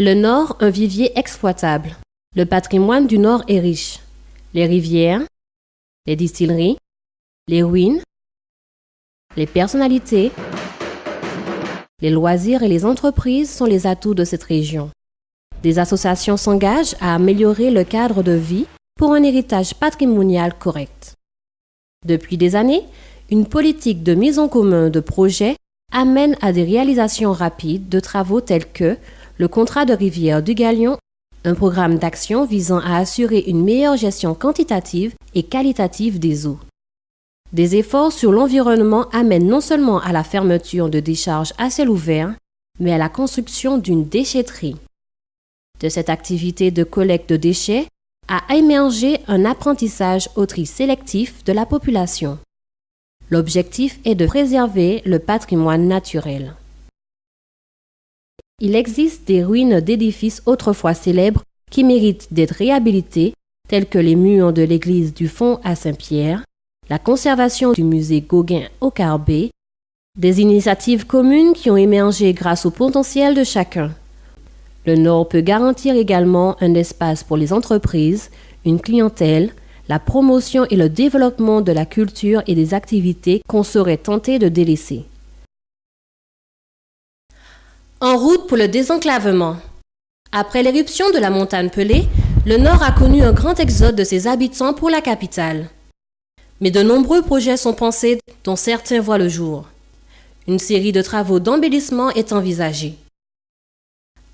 Le Nord, un vivier exploitable. Le patrimoine du Nord est riche. Les rivières, les distilleries, les ruines, les personnalités, les loisirs et les entreprises sont les atouts de cette région. Des associations s'engagent à améliorer le cadre de vie pour un héritage patrimonial correct. Depuis des années, une politique de mise en commun de projets amène à des réalisations rapides de travaux tels que le contrat de rivière du Galion, un programme d'action visant à assurer une meilleure gestion quantitative et qualitative des eaux. Des efforts sur l'environnement amènent non seulement à la fermeture de décharges à ciel ouvert, mais à la construction d'une déchetterie. De cette activité de collecte de déchets a émergé un apprentissage au tri sélectif de la population. L'objectif est de préserver le patrimoine naturel. Il existe des ruines d'édifices autrefois célèbres qui méritent d'être réhabilitées, telles que les murs de l'église du Fond à Saint-Pierre, la conservation du musée Gauguin au Carbet, des initiatives communes qui ont émergé grâce au potentiel de chacun. Le Nord peut garantir également un espace pour les entreprises, une clientèle, la promotion et le développement de la culture et des activités qu'on serait tenté de délaisser. En route pour le désenclavement. Après l'éruption de la montagne Pelée, le Nord a connu un grand exode de ses habitants pour la capitale. Mais de nombreux projets sont pensés, dont certains voient le jour. Une série de travaux d'embellissement est envisagée.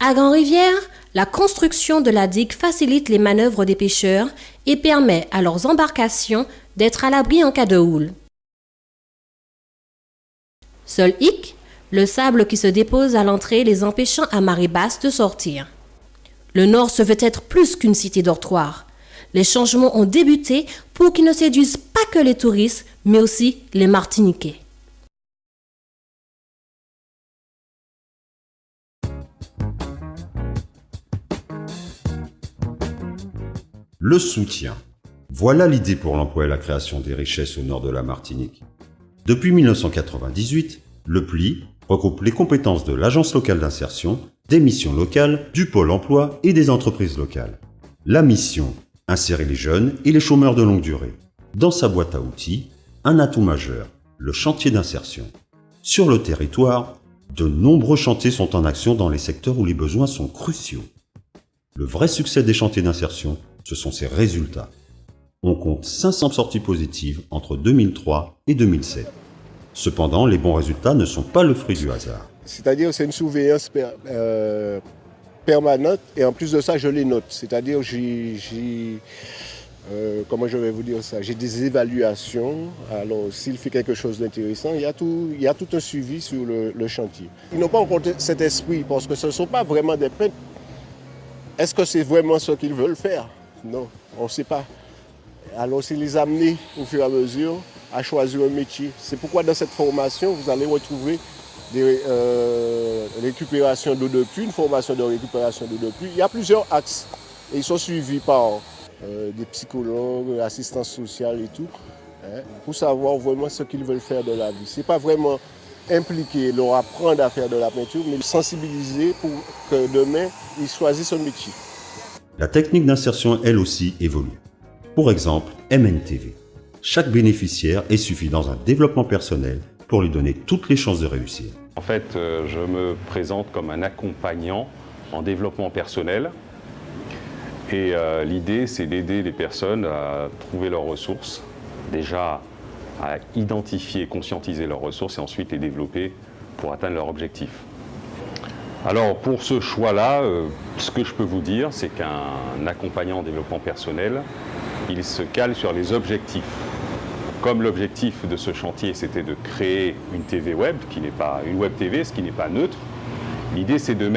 À Grand-Rivière, la construction de la digue facilite les manœuvres des pêcheurs et permet à leurs embarcations d'être à l'abri en cas de houle. Seul hic, le sable qui se dépose à l'entrée les empêchant à marée basse de sortir. Le Nord se veut être plus qu'une cité dortoir. Les changements ont débuté pour qu'ils ne séduisent pas que les touristes, mais aussi les Martiniquais. Le soutien. Voilà l'idée pour l'emploi et la création des richesses au nord de la Martinique. Depuis 1998, le PLI regroupe les compétences de l'Agence locale d'insertion, des missions locales, du pôle emploi et des entreprises locales. La mission, insérer les jeunes et les chômeurs de longue durée. Dans sa boîte à outils, un atout majeur, le chantier d'insertion. Sur le territoire, de nombreux chantiers sont en action dans les secteurs où les besoins sont cruciaux. Le vrai succès des chantiers d'insertion, ce sont ses résultats. On compte 500 sorties positives entre 2003 et 2007. Cependant, les bons résultats ne sont pas le fruit du hasard. C'est-à-dire c'est une surveillance permanente et en plus de ça, je les note. C'est-à-dire comment je vais vous dire ça, j'ai des évaluations. Alors s'il fait quelque chose d'intéressant, il y a tout un suivi sur le chantier. Ils n'ont pas encore cet esprit parce que ce ne sont pas vraiment des peintres. Est-ce que c'est vraiment ce qu'ils veulent faire? Non, on ne sait pas. Alors c'est les amener au fur et à mesure à choisir un métier. C'est pourquoi dans cette formation, vous allez retrouver des récupérations d'eau de pluie, une formation de récupération d'eau de pluie. Il y a plusieurs axes et ils sont suivis par des psychologues, assistance sociale et tout, pour savoir vraiment ce qu'ils veulent faire de la vie. Ce n'est pas vraiment impliquer, leur apprendre à faire de la peinture, mais sensibiliser pour que demain, ils choisissent un métier. La technique d'insertion, elle aussi, évolue. Pour exemple, MNTV. Chaque bénéficiaire est suffi dans un développement personnel pour lui donner toutes les chances de réussir. En fait, je me présente comme un accompagnant en développement personnel. Et l'idée, c'est d'aider les personnes à trouver leurs ressources, déjà à identifier et conscientiser leurs ressources et ensuite les développer pour atteindre leur objectif. Alors pour ce choix-là, ce que je peux vous dire, c'est qu'un accompagnant en développement personnel, il se cale sur les objectifs. Comme l'objectif de ce chantier, c'était de créer une TV web, qui n'est pas une web TV, ce qui n'est pas neutre, l'idée c'est de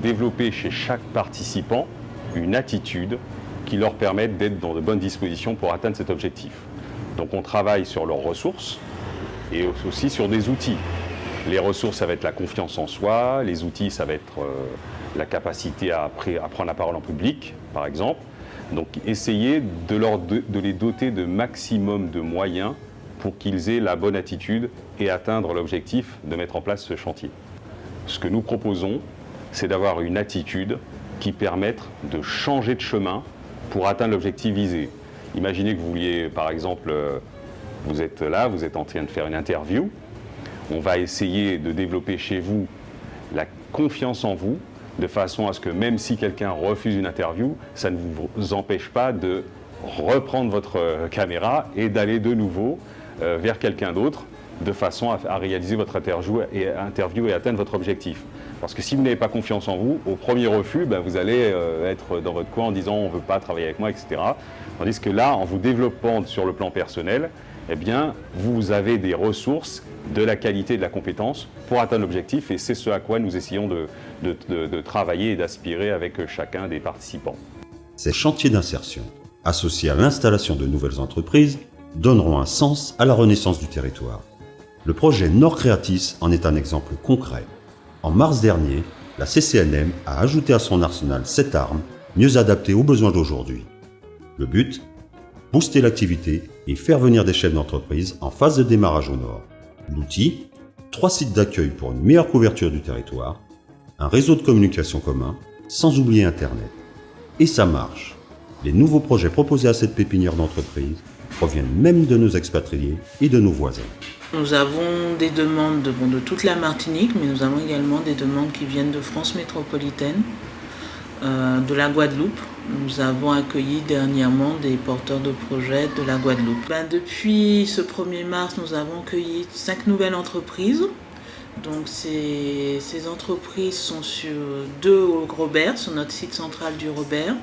développer chez chaque participant une attitude qui leur permette d'être dans de bonnes dispositions pour atteindre cet objectif. Donc on travaille sur leurs ressources et aussi sur des outils. Les ressources, ça va être la confiance en soi. Les outils, ça va être la capacité à prendre la parole en public, par exemple. Donc essayer de les doter de maximum de moyens pour qu'ils aient la bonne attitude et atteindre l'objectif de mettre en place ce chantier. Ce que nous proposons, c'est d'avoir une attitude qui permette de changer de chemin pour atteindre l'objectif visé. Imaginez que vous vouliez, par exemple, vous êtes là, vous êtes en train de faire une interview. On va essayer de développer chez vous la confiance en vous, de façon à ce que même si quelqu'un refuse une interview, ça ne vous empêche pas de reprendre votre caméra et d'aller de nouveau vers quelqu'un d'autre, de façon à réaliser votre interview et atteindre votre objectif. Parce que si vous n'avez pas confiance en vous, au premier refus, vous allez être dans votre coin en disant on ne veut pas travailler avec moi, etc. Tandis que là, en vous développant sur le plan personnel, eh bien, vous avez des ressources, de la qualité et de la compétence pour atteindre l'objectif, et c'est ce à quoi nous essayons de travailler et d'aspirer avec chacun des participants. Ces chantiers d'insertion, associés à l'installation de nouvelles entreprises, donneront un sens à la renaissance du territoire. Le projet Nord Creatis en est un exemple concret. En mars dernier, la CCNM a ajouté à son arsenal 7 armes, mieux adaptées aux besoins d'aujourd'hui. Le but ? Booster l'activité et faire venir des chefs d'entreprise en phase de démarrage au nord. L'outil, 3 sites d'accueil pour une meilleure couverture du territoire, un réseau de communication commun, sans oublier Internet. Et ça marche. Les nouveaux projets proposés à cette pépinière d'entreprise proviennent même de nos expatriés et de nos voisins. Nous avons des demandes de toute la Martinique, mais nous avons également des demandes qui viennent de France métropolitaine, de la Guadeloupe. Nous avons accueilli dernièrement des porteurs de projets de la Guadeloupe. Depuis ce 1er mars, nous avons accueilli 5 nouvelles entreprises. Donc ces entreprises sont sur 2 au Robert, sur notre site central du Robert,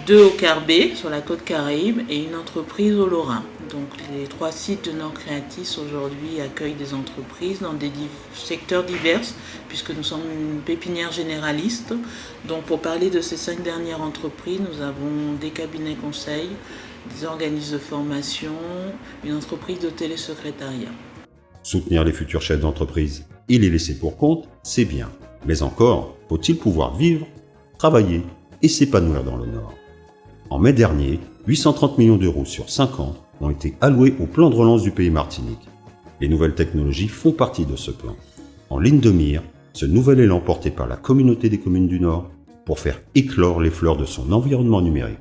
2 au Carbet, sur la côte Caraïbe, et une entreprise au Lorrain. Donc les 3 sites de Nord Creatis aujourd'hui accueillent des entreprises dans des secteurs divers, puisque nous sommes une pépinière généraliste. Donc pour parler de ces 5 dernières entreprises, nous avons des cabinets conseils, des organismes de formation, une entreprise de télésecrétariat. Soutenir les futurs chefs d'entreprise et les laisser pour compte, c'est bien. Mais encore, faut-il pouvoir vivre, travailler et s'épanouir dans le Nord. En mai dernier, 830 millions d'euros sur 5 ans ont été alloués au plan de relance du pays Martinique. Les nouvelles technologies font partie de ce plan. En ligne de mire, ce nouvel élan porté par la communauté des communes du Nord pour faire éclore les fleurs de son environnement numérique.